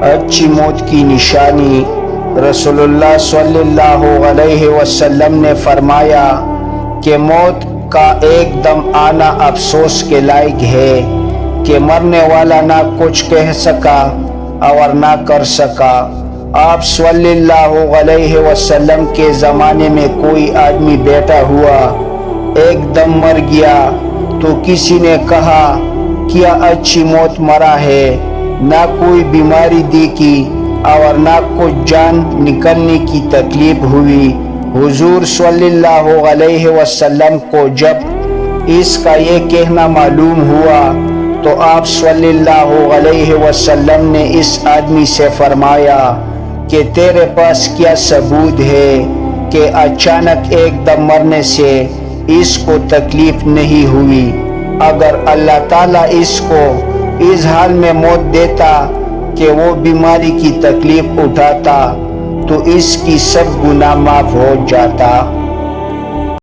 اچھی موت کی نشانی۔ رسول اللہ صلی اللہ علیہ وسلم نے فرمایا کہ موت کا ایک دم آنا افسوس کے لائق ہے کہ مرنے والا نہ کچھ کہہ سکا اور نہ کر سکا۔ آپ صلی اللہ علیہ وسلم کے زمانے میں کوئی آدمی بیٹھا ہوا ایک دم مر گیا تو کسی نے کہا کیا اچھی موت مرا ہے، نہ کوئی بیماری دیکھی اور نہ کچھ جان نکلنے کی تکلیف ہوئی۔ حضور صلی اللہ علیہ وسلم کو جب اس کا یہ کہنا معلوم ہوا تو آپ صلی اللہ علیہ وسلم نے اس آدمی سے فرمایا کہ تیرے پاس کیا ثبوت ہے کہ اچانک ایک دم مرنے سے اس کو تکلیف نہیں ہوئی؟ اگر اللہ تعالیٰ اس کو اس حال میں موت دیتا کہ وہ بیماری کی تکلیف اٹھاتا تو اس کی سب گناہ معاف ہو جاتا۔